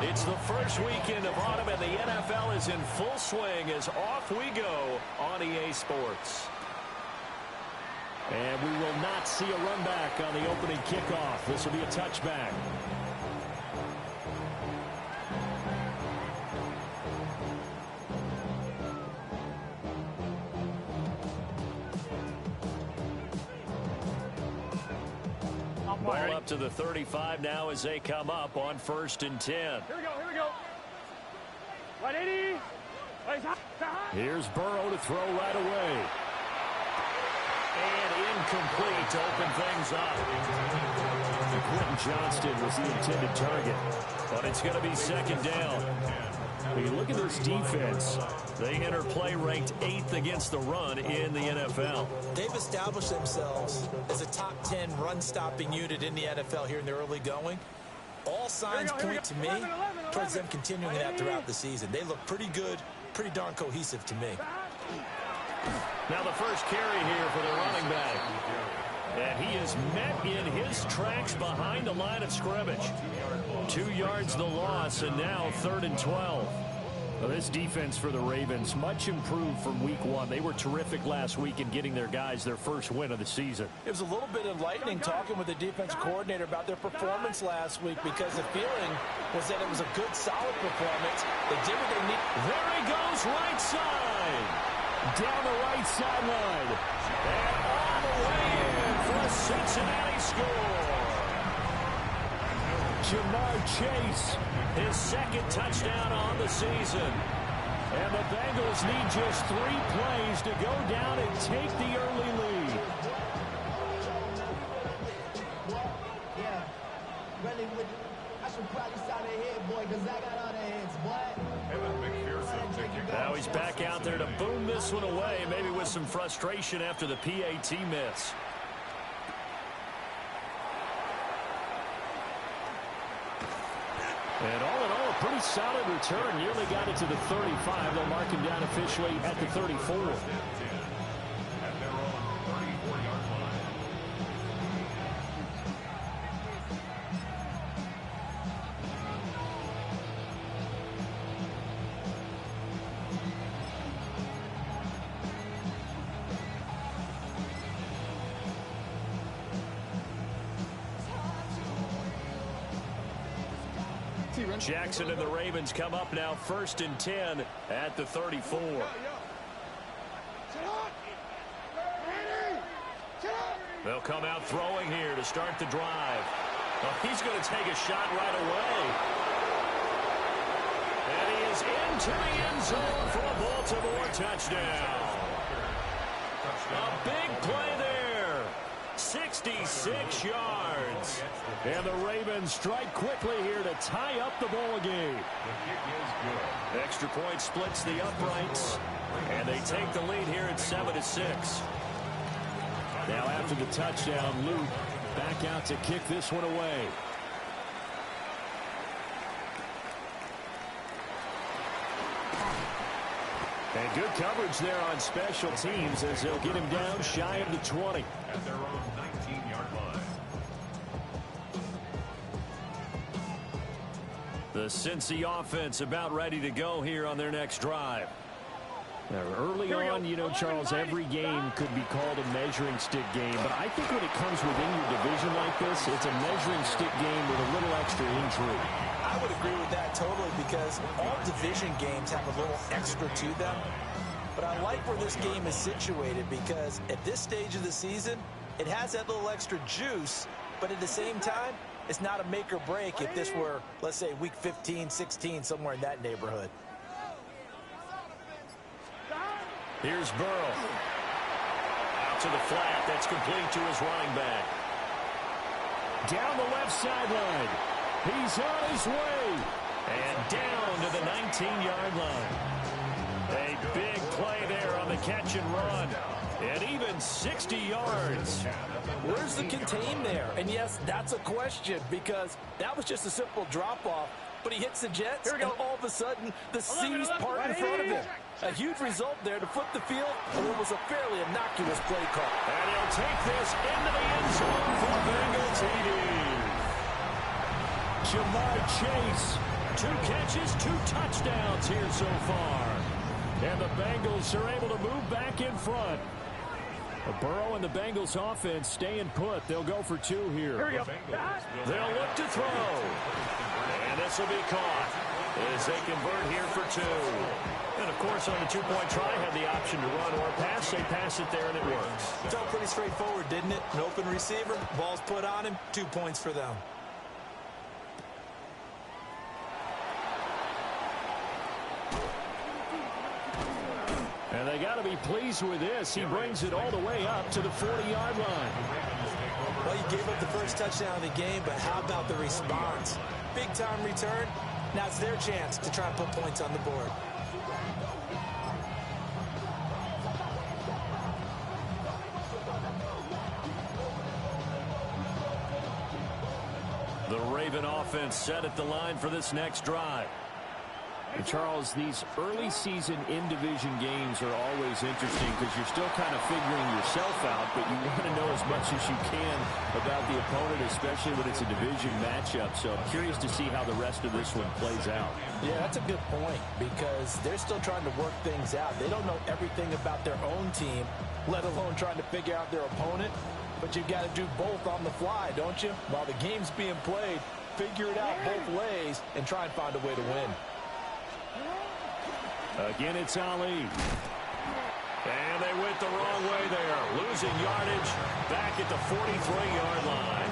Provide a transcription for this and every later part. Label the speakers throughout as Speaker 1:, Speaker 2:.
Speaker 1: It's the first weekend of autumn, and the NFL is in full swing as off we go on EA Sports.
Speaker 2: And we will not see a run back on the opening kickoff. This will be a touchback. Ball up to the 35 now as they come up on 1st and 10.
Speaker 3: Here we go. 180.
Speaker 2: Here's Burrow to throw right away.
Speaker 1: And incomplete to open things up.
Speaker 2: Quentin Johnston was the intended target.
Speaker 1: But it's going to be 2nd down.
Speaker 2: When you look at this defense,
Speaker 1: they enter play ranked 8th against the run in the NFL.
Speaker 4: They've established themselves as a top 10 run-stopping unit in the NFL here in the early going. All signs point to me towards them continuing that throughout the season. They look pretty good, pretty darn cohesive to me.
Speaker 1: Now the first carry here for the running back. And he is met in his tracks behind the line of scrimmage. 2 yards the loss, and now 3rd and 12.
Speaker 2: Well, this defense for the Ravens, much improved from week 1. They were terrific last week in getting their guys their first win of the season.
Speaker 4: It was a little bit enlightening talking with the defensive coordinator about their performance last week, because the feeling was that it was a good, solid performance. They did what they need.
Speaker 1: There he goes, right side.
Speaker 2: Down the right sideline.
Speaker 1: And all the way in for a Cincinnati score.
Speaker 2: Jamar Chase,
Speaker 1: his 2nd touchdown on the season.
Speaker 2: And the Bengals need just 3 plays to go down and take the early lead.
Speaker 5: Yeah, really, I should probably sign a head, boy, because I got other heads, boy.
Speaker 1: Now he's back out there to boom this one away, maybe with some frustration after the PAT miss.
Speaker 2: And all in all, a pretty solid return. Nearly got it to the 35. They'll mark him down officially at the 34.
Speaker 1: Jackson and the Ravens come up now 1st and 10 at the 34. They'll come out throwing here to start the drive. Well, he's going to take a shot right away. And he is into the end zone for a Baltimore touchdown. A big play there. 66 yards.
Speaker 2: And the Ravens strike quickly here to tie up the ball game.
Speaker 1: Extra point splits the uprights. And they take the lead here at 7-6.
Speaker 2: Now after the touchdown, Luke back out to kick this one away. And good coverage there on special teams as they'll get him down shy of the 20.
Speaker 6: At their own 19-yard line.
Speaker 1: The Cincy offense about ready to go here on their next drive.
Speaker 2: Now, early on, you know, Charles, every game could be called a measuring stick game. But I think when it comes within your division like this, it's a measuring stick game with a little extra intrigue.
Speaker 4: I would agree with that totally, because all division games have a little extra to them. But I like where this game is situated, because at this stage of the season, it has that little extra juice, but at the same time, it's not a make or break if this were, let's say, week 15, 16, somewhere in that neighborhood.
Speaker 1: Here's Burrow. Out to the flat. That's complete to his running back.
Speaker 2: Down the left sideline. He's on his way.
Speaker 1: And down to the 19-yard line. A big play there on the catch and run. And even 60 yards.
Speaker 4: Where's the contain there? And yes, that's a question, because that was just a simple drop-off. But he hits the Jets, and all of a sudden, the seas part in front of him. A huge result there to flip the field, and it was a fairly innocuous play call.
Speaker 1: And he'll take this into the end zone for Bengal TD.
Speaker 2: Jamar Chase
Speaker 1: 2 catches, 2 touchdowns here so far. And the Bengals are able to move back in front. Burrow and the Bengals offense staying put. They'll go for 2 here.
Speaker 3: Here we go.
Speaker 1: They'll look to throw. And this will be caught as they convert here for 2. And, of course, on the 2-point try, had the option to run or pass. They pass it there, and it works.
Speaker 4: Felt pretty straightforward, didn't it? An open receiver, ball's put on him, 2 points for them.
Speaker 2: And they got to be pleased with this. He brings it all the way up to the 40-yard line.
Speaker 4: Well, you gave up the first touchdown of the game, but how about the response? Big-time return. Now it's their chance to try and put points on the board.
Speaker 1: The Raven offense set at the line for this next drive.
Speaker 2: And Charles, these early season in-division games are always interesting because you're still kind of figuring yourself out, but you want to know as much as you can about the opponent, especially when it's a division matchup. So I'm curious to see how the rest of this one plays out.
Speaker 4: Yeah, that's a good point because they're still trying to work things out. They don't know everything about their own team, let alone trying to figure out their opponent. But you've got to do both on the fly, don't you? While the game's being played, figure it out both ways and try and find a way to win.
Speaker 2: Again, it's Ali.
Speaker 1: And they went the wrong way there. Losing yardage back at the 43-yard line.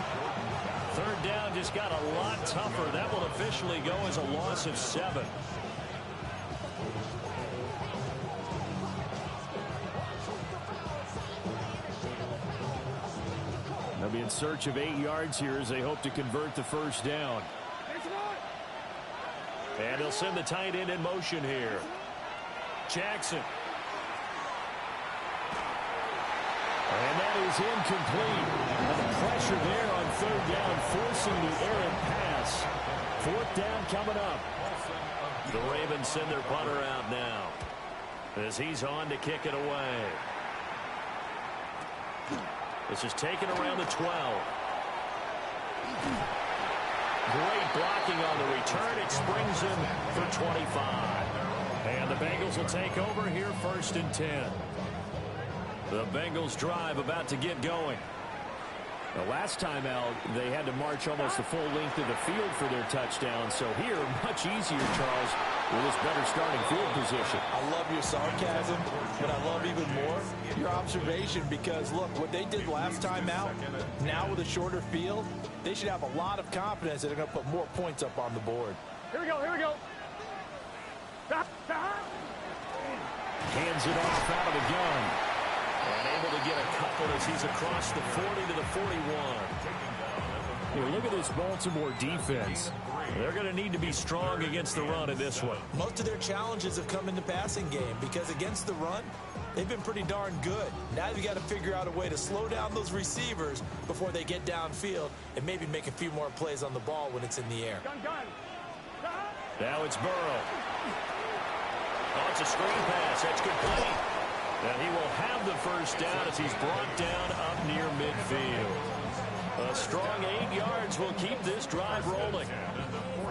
Speaker 1: 3rd down just got a lot tougher. That will officially go as a loss of 7.
Speaker 2: They'll be in search of 8 yards here as they hope to convert the 1st down.
Speaker 1: And he'll send the tight end in motion here. Jackson.
Speaker 2: And that is incomplete. And the pressure there on 3rd down, forcing the errant pass. 4th down coming up.
Speaker 1: The Ravens send their punter out now as he's on to kick it away. This is taken around the 12. Great blocking on the return. It springs him for 25. And the Bengals will take over here 1st and 10. The Bengals drive about to get going.
Speaker 2: The last time out, they had to march almost the full length of the field for their touchdown. So here, much easier, Charles, with this better starting field position.
Speaker 4: I love your sarcasm, but I love even more your observation because, look, what they did last time out, now with a shorter field, they should have a lot of confidence that they're going to put more points up on the board.
Speaker 3: Here we go, here we go.
Speaker 2: Hands it off out of the gun.
Speaker 1: And able to get a couple as he's across the 40 to the 41.
Speaker 2: Here, look at this Baltimore defense.
Speaker 1: They're going to need to be strong against the run in this one.
Speaker 4: Most of their challenges have come in the passing game because against the run, they've been pretty darn good. Now you've got to figure out a way to slow down those receivers before they get downfield and maybe make a few more plays on the ball when it's in the air.
Speaker 1: Now it's Burrow. Oh, it's a screen pass. That's complete. And he will have the 1st down as he's brought down up near midfield. A strong 8 yards will keep this drive rolling.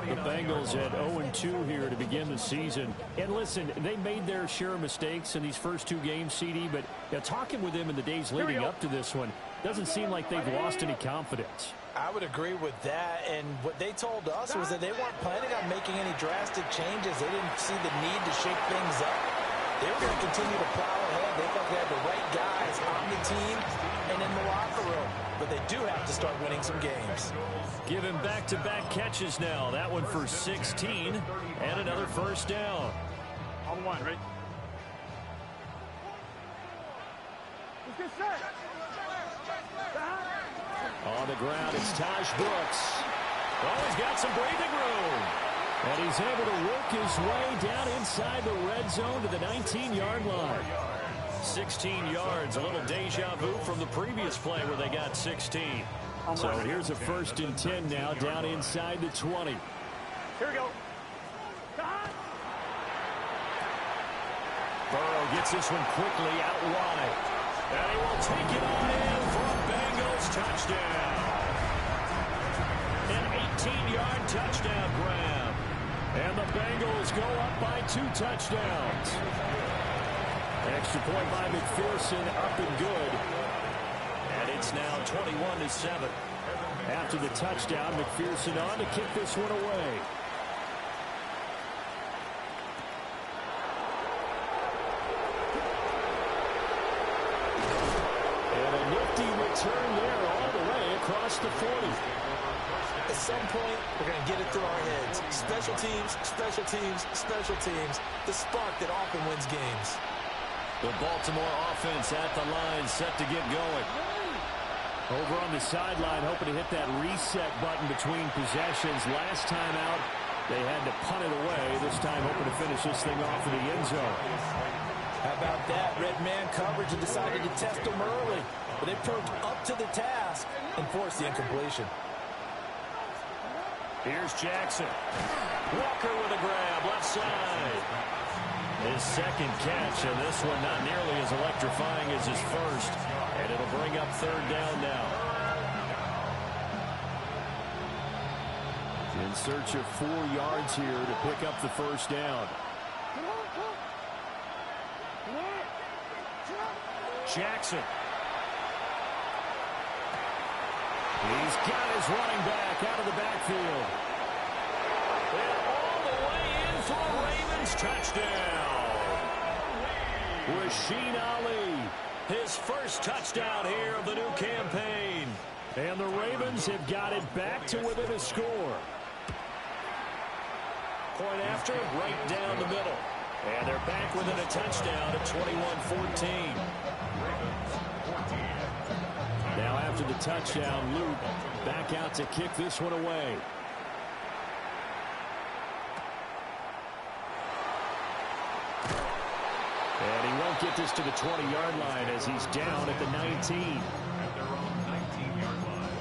Speaker 2: The Bengals at 0-2 here to begin the season. And listen, they made their share of mistakes in these first 2 games, CD, but talking with them in the days leading up to this one, doesn't seem like they've lost any confidence.
Speaker 4: I would agree with that, and what they told us was that they weren't planning on making any drastic changes. They didn't see the need to shake things up. They were going to continue to plow ahead. They thought they had the right guys on the team and in the locker room, but they do have to start winning some games.
Speaker 1: Give him back-to-back catches now. That one for 16 and another 1st down.
Speaker 3: On 1, right? Let's get set.
Speaker 2: On the ground, it's Taj Brooks.
Speaker 1: Oh, he's got some breathing room.
Speaker 2: And he's able to work his way down inside the red zone to the 19-yard line.
Speaker 1: 16 yards, a little deja vu from the previous play where they got 16.
Speaker 2: So here's a 1st and 10 now down inside the 20.
Speaker 3: Here we go.
Speaker 1: Burrow gets this one quickly out wide. And he will take it on in for a Bengals touchdown. An 18-yard touchdown grab.
Speaker 2: Bengals go up by 2 touchdowns. Extra point by McPherson, up and good.
Speaker 1: And it's now 21-7.
Speaker 2: After the touchdown, McPherson on to kick this one away. And a nifty return there all the way across the 40.
Speaker 4: At some point, we're going to get it through our heads. Special teams, special teams, special teams. The spark that often wins games.
Speaker 1: The Baltimore offense at the line, set to get going.
Speaker 2: Over on the sideline, hoping to hit that reset button between possessions. Last time out, they had to punt it away. This time, hoping to finish this thing off in the end zone.
Speaker 4: How about that? Red man coverage and decided to test them early. But they proved up to the task and forced the incompletion.
Speaker 1: Here's Jackson. Walker with a grab, left side. His second catch, and this one not nearly as electrifying as his first. And it'll bring up 3rd down now.
Speaker 2: In search of 4 yards here to pick up the first down.
Speaker 1: Jackson.
Speaker 2: He's got his running back out of the backfield.
Speaker 1: And all the way in for a Ravens touchdown.
Speaker 2: Rasheen Ali.
Speaker 1: His first touchdown here of the new campaign.
Speaker 2: And the Ravens have got it back to within a score.
Speaker 1: Point after, right down the middle. And they're back within a touchdown at 21-14.
Speaker 2: Now after the touchdown, Luke back out to kick this one away. And he won't get this to the 20-yard line as he's down at the 19.
Speaker 6: At their own 19-yard line.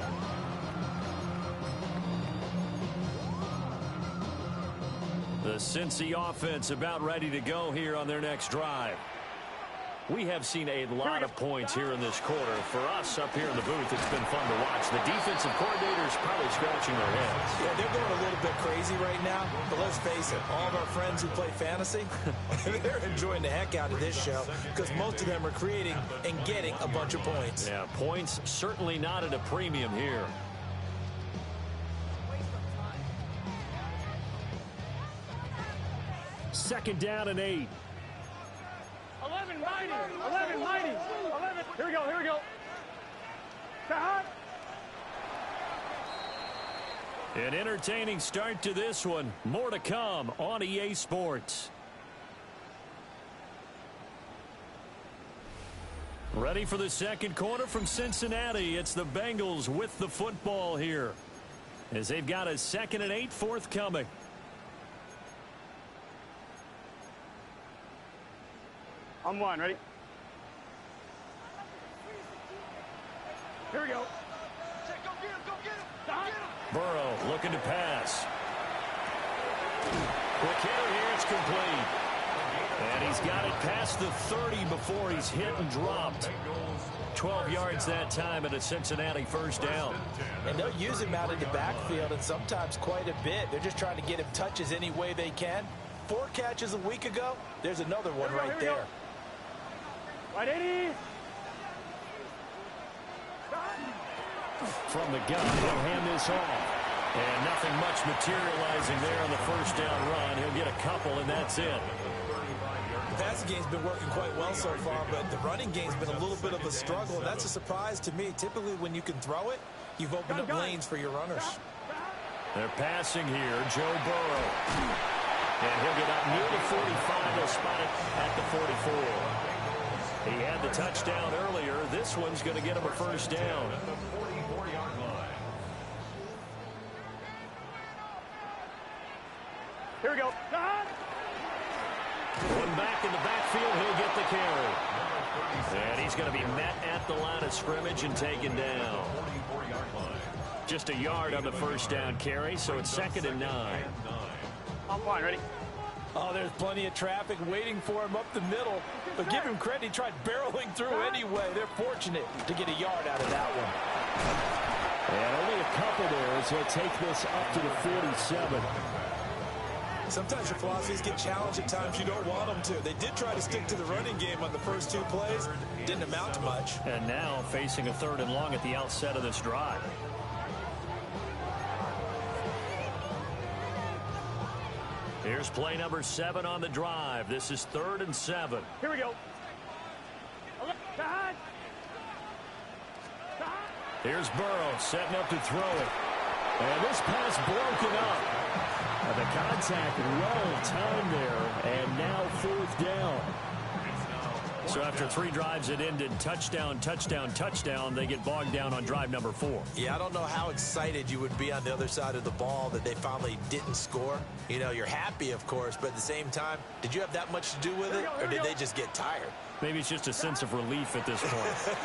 Speaker 1: The Cincy offense about ready to go here on their next drive. We have seen a lot of points here in this quarter. For us up here in the booth, it's been fun to watch. The defensive coordinators probably scratching their heads.
Speaker 4: Yeah, they're going a little bit crazy right now. But let's face it, all of our friends who play fantasy, they're enjoying the heck out of this show because most of them are creating and getting a bunch of points.
Speaker 1: Yeah, points certainly not at a premium here.
Speaker 2: Second down and 8.
Speaker 3: 11 mighty. 11 mighty. 11. Here we go. Here we go. Hot.
Speaker 1: An entertaining start to this one. More to come on EA Sports. Ready for the second quarter from Cincinnati. It's the Bengals with the football here, as they've got a 2nd and 8 forthcoming.
Speaker 3: On 1, ready? Here we go. Go get him, go get him, go get him.
Speaker 1: Burrow looking to pass. Quick hitter here, it's complete. And he's got it past the 30 before he's hit and dropped. 12 yards that time and a Cincinnati first down.
Speaker 4: And they'll use him out in the backfield and sometimes quite a bit. They're just trying to get him touches any way they can. 4 catches a week ago. There's another one right there.
Speaker 3: Right, 80.
Speaker 1: From the gun, he'll hand this off. And nothing much materializing there on the first down run. He'll get a couple, and that's it.
Speaker 4: The passing game's been working quite well so far, but the running game's been a little bit of a struggle, and that's a surprise to me. Typically, when you can throw it, you've opened up lanes for your runners.
Speaker 1: They're passing here, Joe Burrow. And he'll get up near the 45. He'll spot it at the 44. He had the touchdown earlier. This one's going to get him a first down.
Speaker 6: At the 44-yard line.
Speaker 3: Here we go.
Speaker 1: One back in the backfield, he'll get the carry. And he's going to be met at the line of scrimmage and taken down.
Speaker 6: 44-yard line.
Speaker 1: Just a yard on the first down carry, so it's 2nd and 9.
Speaker 3: On 1, ready?
Speaker 4: Oh, there's plenty of traffic waiting for him up the middle. But give him credit, he tried barreling through anyway. They're fortunate to get a yard out of that one.
Speaker 2: And only a couple there as he'll take this up to the 47.
Speaker 4: Sometimes your philosophies get challenged at times you don't want them to. They did try to stick to the running game on the first 2 plays. Didn't amount to much.
Speaker 1: And now facing a 3rd and long at the outset of this drive. Here's play number 7 on the drive. This is 3rd and 7.
Speaker 3: Here we go.
Speaker 1: Here's Burrow setting up to throw it. And this pass broken up. The contact well timed there. And now 4th down. So after 3 drives that ended touchdown, touchdown, touchdown, they get bogged down on drive number 4.
Speaker 4: Yeah, I don't know how excited you would be on the other side of the ball that they finally didn't score. You know, you're happy, of course, but at the same time, did you have that much to do with it, or did they just get tired?
Speaker 1: Maybe it's just a sense of relief at this point.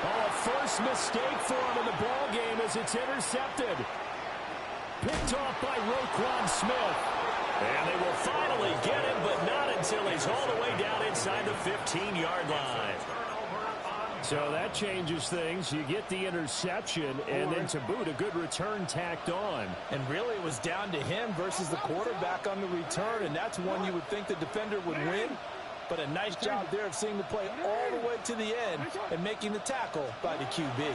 Speaker 2: A first mistake for him in the ball game as it's intercepted. Picked off by Roquan Smith.
Speaker 1: And they will finally get him, but not until he's all the way down inside the 15-yard line.
Speaker 2: So that changes things. You get the interception, and then to boot, a good return tacked on.
Speaker 7: And really it was down to him versus the quarterback on the return, and that's one you would think the defender would win. But a nice job there of seeing the play all the way to the end and making the tackle by the QB.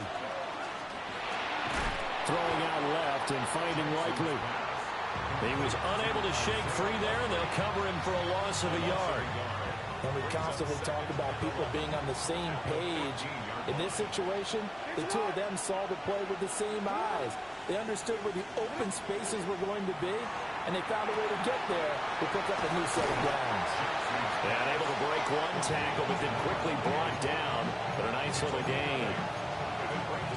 Speaker 2: Throwing out left and finding Likely.
Speaker 1: He was unable to shake free there, and they'll cover him for a loss of a yard.
Speaker 7: And we constantly talk about people being on the same page. In this situation, the 2 of them saw the play with the same eyes. They understood where the open spaces were going to be, and they found a way to get there to pick up a new set of downs.
Speaker 1: And able to break 1 tackle, but then quickly brought down. But a nice little gain.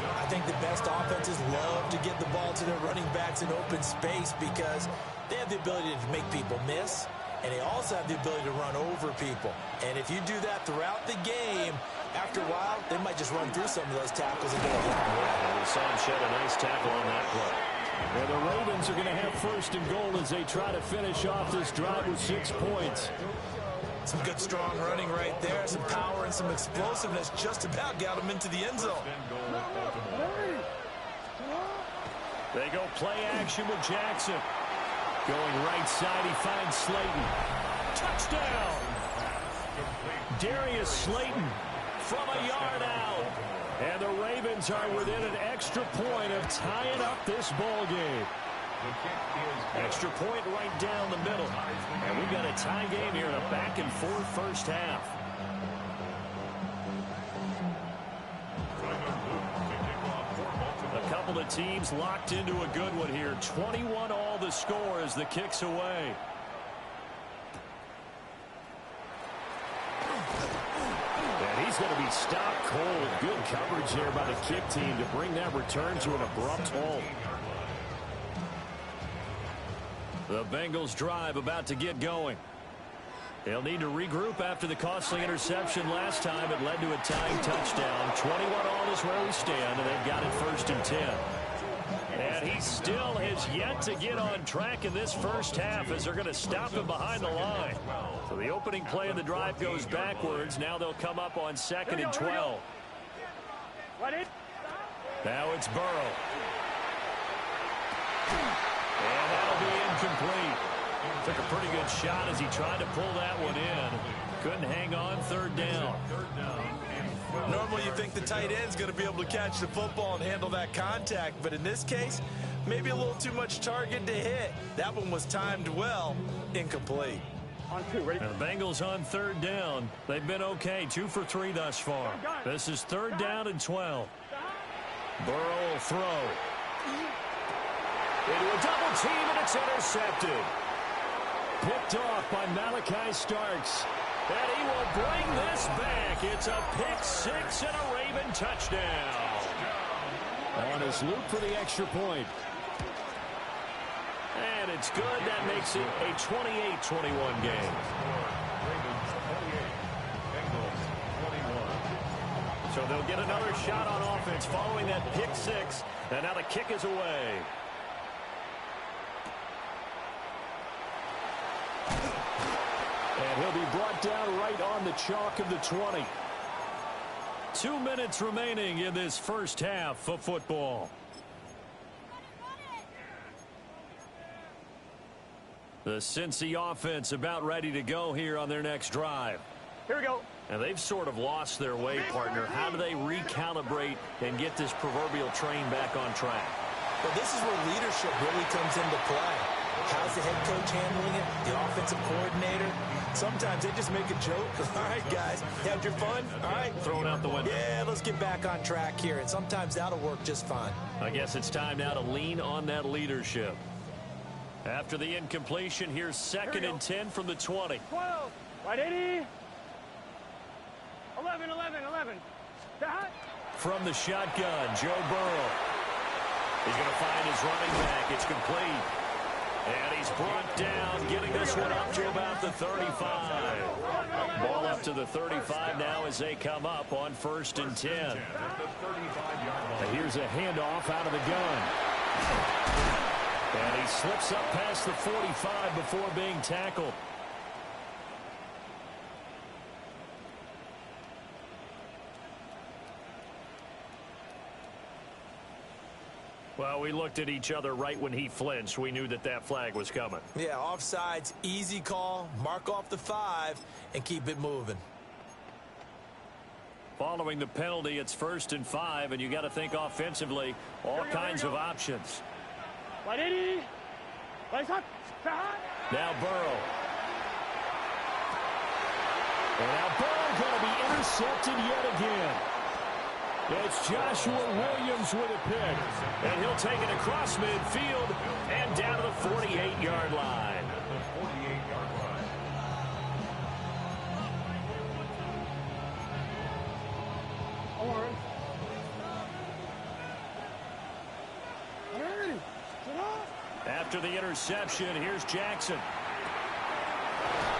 Speaker 4: I think the best offenses love to get the ball to their running backs in open space because they have the ability to make people miss, and they also have the ability to run over people. And if you do that throughout the game, after a while, they might just run through some of those tackles and go a long way.
Speaker 1: And we saw him shed a nice tackle on that play.
Speaker 2: And the Ravens are going to have 1st and goal as they try to finish off this drive with 6 points.
Speaker 4: Some good, strong running right there. Some power and some explosiveness just about got them into the end zone.
Speaker 1: They go play action with Jackson. Going right side, he finds Slayton. Touchdown! Darius Slayton from a yard out. And the Ravens are within an extra point of tying up this ball game. Extra point right down the middle. And we've got a tie game here in a back-and-forth first half. A couple of teams locked into a good one here. 21 all the score as the kick's away. And he's going to be stopped cold. Good coverage there by the kick team to bring that return to an abrupt halt. The Bengals drive about to get going. They'll need to regroup after the costly interception last time. It led to a tying touchdown. 21 all is where we stand, and they've got it 1st and 10. And he still has yet to get on track in this first half as they're going to stop him behind the line. So the opening play of the drive goes backwards. Now they'll come up on 2nd and 12. Now it's Burrow. And that'll be incomplete. Took a pretty good shot as he tried to pull that one in. Couldn't hang on 3rd down.
Speaker 4: Normally you think the tight end's going to be able to catch the football and handle that contact, but in this case, maybe a little too much target to hit. That one was timed well, incomplete.
Speaker 3: On 2, ready?
Speaker 1: And the Bengals on 3rd down. They've been okay, 2 for 3 thus far. This is 3rd down and 12. Burrow will throw. Into a double team, and it's intercepted. Picked off by Malachi Starks. And he will bring this back. It's a pick 6 and a Raven touchdown.
Speaker 2: On his loop for the extra point.
Speaker 1: And it's good. That makes it a 28-21 game. So they'll get another shot on offense following that pick 6. And now the kick is away.
Speaker 2: And he'll be brought down right on the chalk of the 20.
Speaker 1: 2 minutes remaining in this first half of football. The Cincy offense about ready to go here on their next drive.
Speaker 3: Here we go.
Speaker 1: And they've sort of lost their way, partner. How do they recalibrate and get this proverbial train back on track?
Speaker 4: Well, this is where leadership really comes into play. How's the head coach handling it? The offensive coordinator? Sometimes they just make a joke. All right, guys, had your fun? All right.
Speaker 1: Throw it out the window.
Speaker 4: Yeah, let's get back on track here. And sometimes that'll work just fine.
Speaker 1: I guess it's time now to lean on that leadership. After the incompletion, here's 2nd and 10 from the 20.
Speaker 3: 12. Right 80. 11. That.
Speaker 1: From the shotgun, Joe Burrow. He's going to find his running back. It's complete. And he's brought down, getting this one up to about the 35. Ball up to the 35 now as they come up on 1st and 10. And here's a handoff out of the gun. And he slips up past the 45 before being tackled. Well, we looked at each other right when he flinched. We knew that that flag was coming.
Speaker 4: Yeah, offsides, easy call, mark off the 5, and keep it moving.
Speaker 1: Following the penalty, it's 1st and 5, and you got to think offensively, all kinds of options.
Speaker 3: Right 80. Right hot.
Speaker 1: Now Burrow. And now Burrow going to be intercepted yet again. It's Joshua Williams with a pick. And he'll take it across midfield and down to the 48-yard line.
Speaker 6: The 48-yard line.
Speaker 1: After the interception, here's Jackson.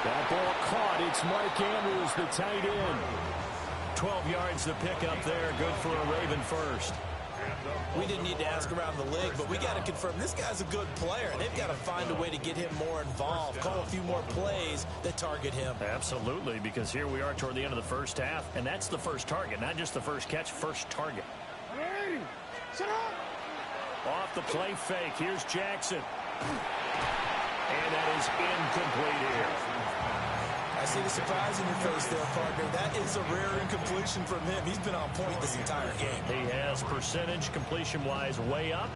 Speaker 2: That ball caught. It's Mike Andrews, the tight end.
Speaker 1: 12 yards to pick up there. Good for a Raven first.
Speaker 4: We didn't need to ask around the league, but we got to confirm this guy's a good player. They've got to find a way to get him more involved, call a few more plays that target him.
Speaker 1: Absolutely, because here we are toward the end of the first half, and that's the first target, not just the first catch, first target. Off the play fake, here's Jackson. And that is incomplete here.
Speaker 4: I see the surprise in your face there, partner. That is a rare incompletion from him. He's been on point this entire game.
Speaker 1: He has percentage completion-wise way up.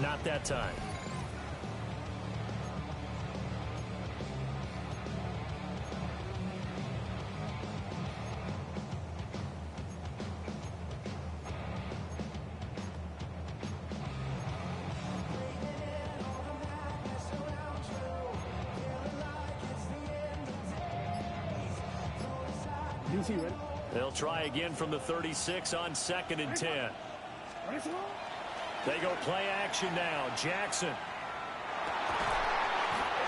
Speaker 1: Not that time. They'll try again from the 36 on 2nd and 10. They go play action now. Jackson.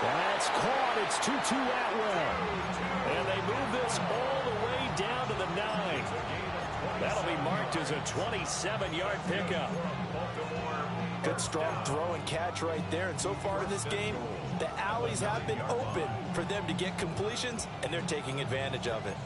Speaker 1: That's caught. It's 2-2 Atwell. And they move this all the way down to the 9. That'll be marked as a 27-yard pickup.
Speaker 4: Good strong throw and catch right there. And so far in this game, the alleys have been open for them to get completions, and they're taking advantage of it.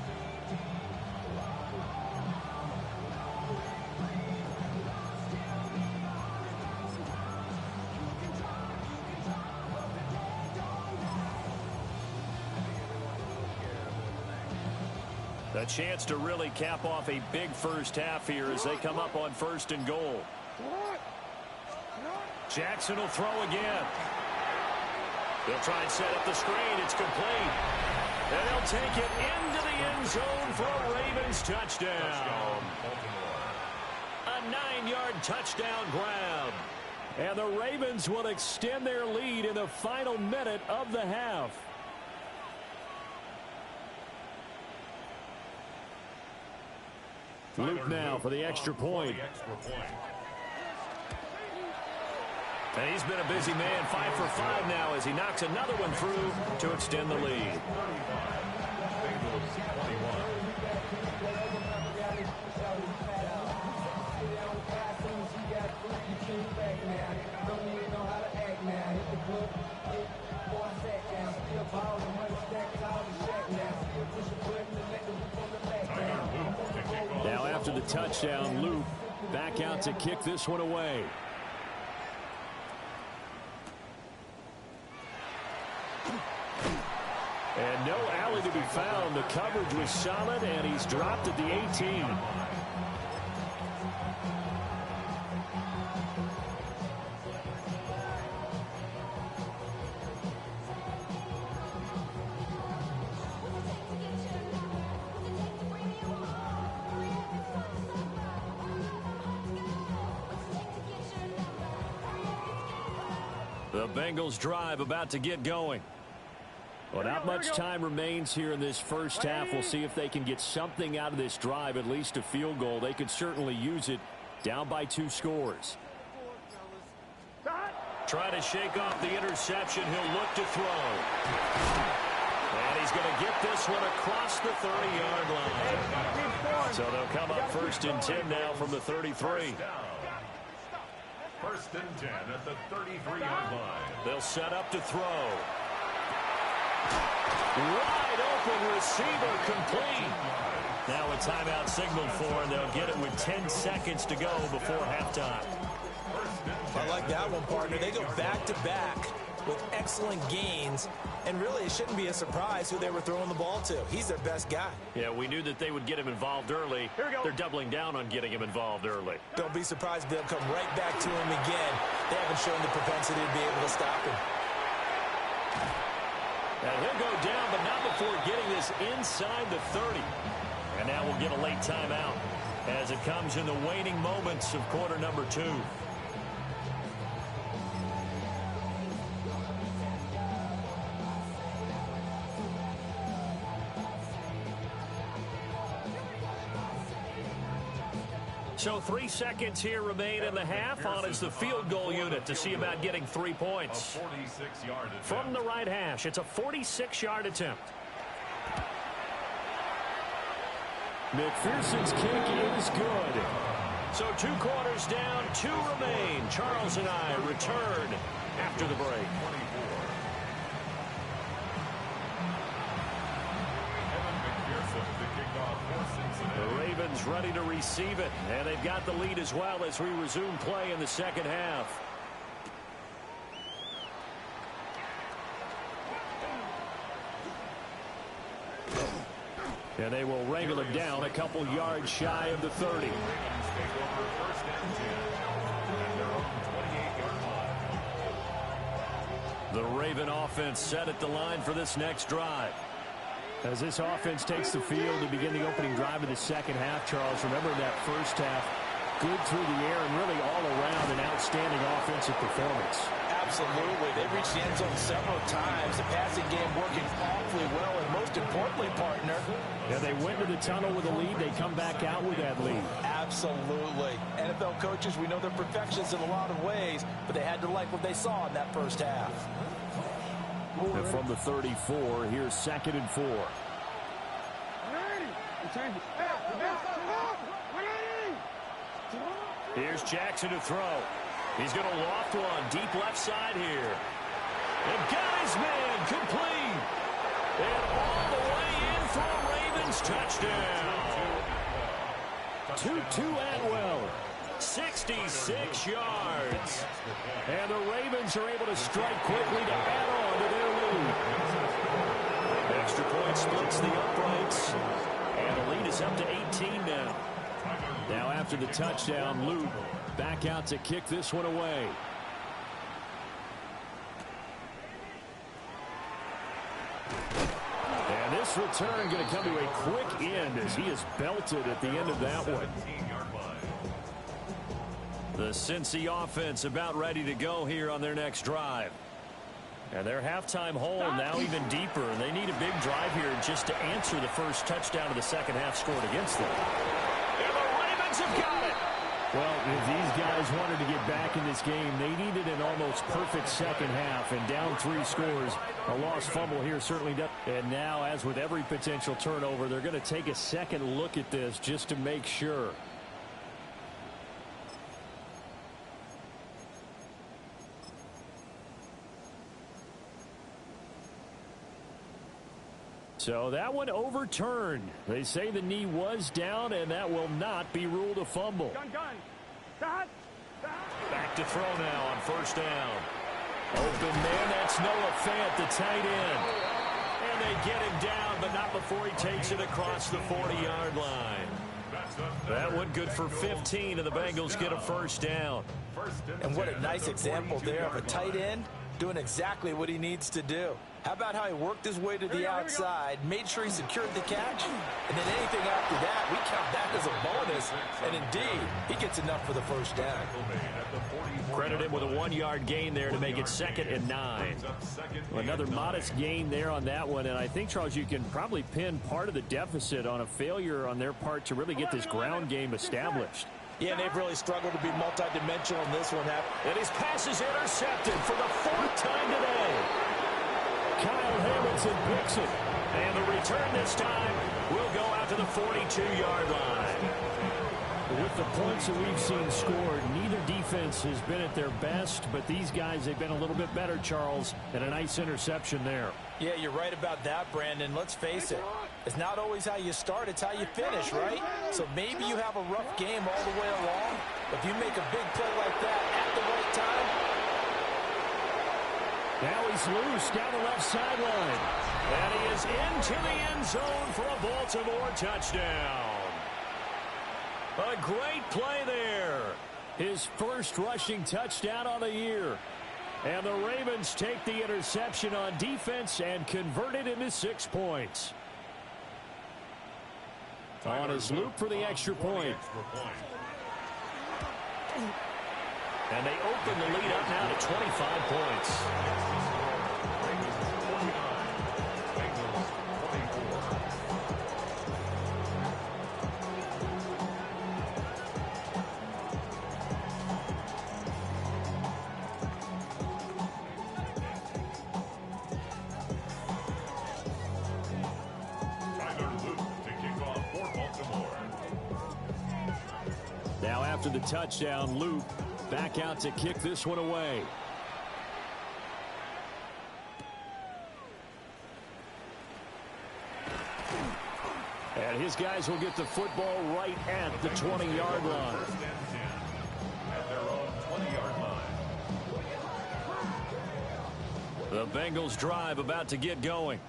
Speaker 1: A chance to really cap off a big first half here as they come up on 1st and goal. Jackson will throw again. They'll try and set up the screen. It's complete. And they'll take it into the end zone for a Ravens touchdown. A 9-yard touchdown grab. And the Ravens will extend their lead in the final minute of the half. Luke now for the extra point. And he's been a busy man, 5 for 5 now as he knocks another one through to extend the lead. Now after the touchdown, Luke back out to kick this one away. And no alley to be found. The coverage was solid, and he's dropped at the 18. The Bengals drive about to get going. Well, not much time remains here in this first half. We'll see if they can get something out of this drive, at least a field goal. They could certainly use it down by 2 scores. Try to shake off the interception. He'll look to throw. And he's going to get this one across the 30-yard line. So they'll come up 1st and 10 now from the 33.
Speaker 6: 1st and 10 at the 33-yard line.
Speaker 1: They'll set up to throw. Wide open receiver complete. Now a timeout signaled for, and they'll get it with 10 seconds to go before halftime.
Speaker 4: I like that one, partner. They go back-to-back with excellent gains, and really it shouldn't be a surprise who they were throwing the ball to. He's their best guy.
Speaker 1: Yeah, we knew that they would get him involved early. They're doubling down on getting him involved early.
Speaker 4: Don't be surprised if they'll come right back to him again. They haven't shown the propensity to be able to stop him.
Speaker 1: And he'll go down, but not before getting this inside the 30. And now we'll get a late timeout as it comes in the waning moments of quarter number 2. So 3 seconds here remain in the half. On is the field goal unit to see about getting 3 points. From the right hash, it's a 46-yard attempt. McPherson's kick is good. So 2 quarters down, 2 remain. Charles and I return after the break. The Ravens ready to receive it, and they've got the lead as well as we resume play in the second half. And they will wrangle it down a couple yards shy of the 30. The Raven offense set at the line for this next drive.
Speaker 2: As this offense takes the field to begin the opening drive of the second half, Charles, remember that first half, good through the air and really all around an outstanding offensive performance.
Speaker 7: Absolutely. They reached the end zone several times. The passing game working awfully well, and most importantly, partner.
Speaker 2: Yeah, they went to the tunnel with a lead. They come back out with that lead.
Speaker 7: Absolutely. NFL coaches, we know they're perfectionists in a lot of ways, but they had to like what they saw in that first half.
Speaker 2: And from the 34, here's 2nd and 4.
Speaker 1: Here's Jackson to throw. He's going to loft one deep left side here. And got his man complete. And all the way in for a Ravens touchdown.
Speaker 2: Tutu Atwell.
Speaker 1: 66 yards.
Speaker 2: And the Ravens are able to strike quickly to add on to their lead.
Speaker 1: Extra point splits the uprights. And the lead is up to 18 now.
Speaker 2: Now after the touchdown, Luke back out to kick this one away. And this return going to come to a quick end as he is belted at the end of that one.
Speaker 1: The Cincy offense about ready to go here on their next drive. And their halftime hole now even deeper. They need a big drive here just to answer the first touchdown of the second half scored against them. And the Ravens have got it.
Speaker 2: Well, if these guys wanted to get back in this game, they needed an almost perfect second half. And down 3 scores, a lost fumble here certainly does. And now, as with every potential turnover, they're going to take a second look at this just to make sure. So that one overturned. They say the knee was down, and that will not be ruled a fumble.
Speaker 1: Back to throw now on first down. Open man, that's Noah Fant, the tight end. And they get him down, but not before he takes it across the 40-yard line. That one good for 15, and the Bengals get a first down.
Speaker 7: And what a nice example there of a tight end doing exactly what he needs to do. How about how he worked his way to the outside, made sure he secured the catch, and then anything after that, we count that as a bonus. And indeed, he gets enough for the first down.
Speaker 1: Credit him with a 1-yard gain there to make it 2nd and 9.
Speaker 2: Another modest gain there on that one, and I think, Charles, you can probably pin part of the deficit on a failure on their part to really get this ground game established.
Speaker 7: Yeah, and they've really struggled to be multidimensional in this one.
Speaker 1: And his pass is intercepted for the 4th time today.
Speaker 2: Kyle Hamilton picks it.
Speaker 1: And the return this time will go out to the 42-yard line.
Speaker 2: With the points that we've seen scored, neither defense has been at their best, but these guys, they've been a little bit better, Charles, and a nice interception there.
Speaker 7: Yeah, you're right about that, Brandon. Let's face it. It's not always how you start, it's how you finish, right? So maybe you have a rough game all the way along, but if you make a big play like that at the right time.
Speaker 2: Now he's loose down the left sideline.
Speaker 1: And he is into the end zone for a Baltimore touchdown. A great play there.
Speaker 2: His first rushing touchdown on the year. And the Ravens take the interception on defense and convert it into 6 points. On his loop for the extra point.
Speaker 1: And they open the lead up now to 25 points.
Speaker 2: Now after the touchdown, Luke back out to kick this one away. And his guys will get the football right at the 20-yard line.
Speaker 6: At their own 20-yard line.
Speaker 1: The Bengals drive about to get going.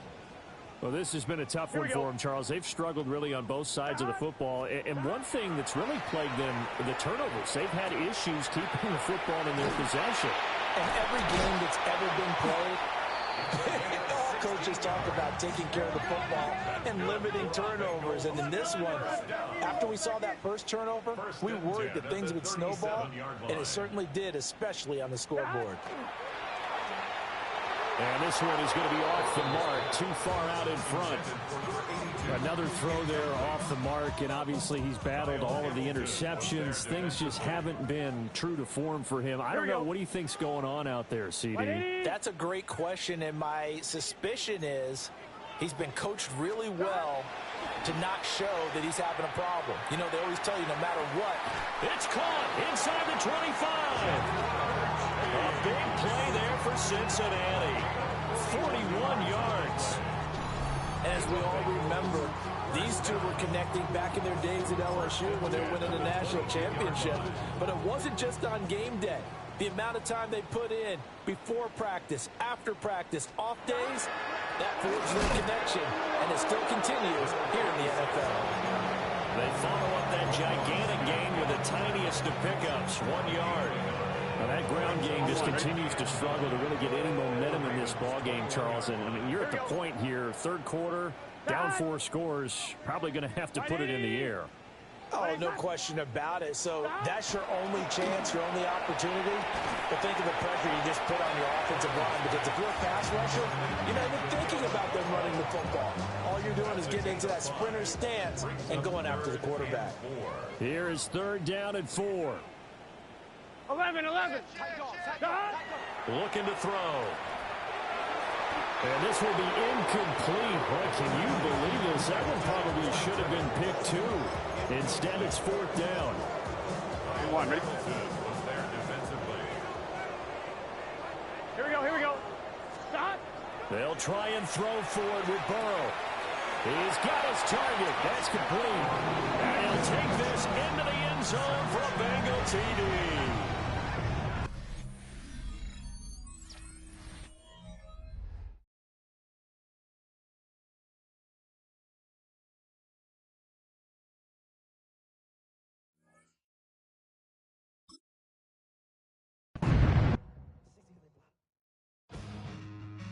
Speaker 2: Well, this has been a tough one for them, Charles. They've struggled really on both sides of the football. And one thing that's really plagued them, the turnovers. They've had issues keeping the football in their possession.
Speaker 7: And every game that's ever been played, all coaches talk about taking care of the football and limiting turnovers. And in this one, after we saw that first turnover, we worried that things would snowball, and it certainly did, especially on the scoreboard.
Speaker 2: And this one is going to be off the mark, too far out in front. Another throw there off the mark, and obviously he's battled all of the interceptions. Things just haven't been true to form for him. I don't know. What do you think's going on out there, CD?
Speaker 7: That's a great question, and my suspicion is he's been coached really well to not show that he's having a problem. You know, they always tell you no matter what.
Speaker 1: It's caught inside the 25. A big play there for Cincinnati. 41 yards.
Speaker 7: As we all remember, these two were connecting back in their days at LSU when they were winning the national championship. But it wasn't just on game day. The amount of time they put in before practice, after practice, off days, that forged their connection, and it still continues here in the NFL.
Speaker 1: They follow up that gigantic gain with the tiniest of pickups, 1 yard.
Speaker 2: Now that ground game just continues to struggle to really get any momentum in this ball game, Charles. And I mean, you're at the point here, third quarter, down 4 scores, probably going to have to put it in the air.
Speaker 7: Oh, no question about it. So that's your only chance, your only opportunity. But think of the pressure you just put on your offensive line, because if you're a pass rusher, you're not even thinking about them running the football. All you're doing is getting into that sprinter stance and going after the quarterback.
Speaker 2: Here is third down at 4.
Speaker 3: 11.
Speaker 1: Looking to throw.
Speaker 2: And this will be incomplete. Boy, can you believe this? That one probably should have been picked too. Instead, it's fourth down.
Speaker 3: Ready? Here we go. Stop.
Speaker 1: They'll try and throw forward with Burrow. He's got his target. That's complete. And he'll take this into the end zone for a Bengal TD.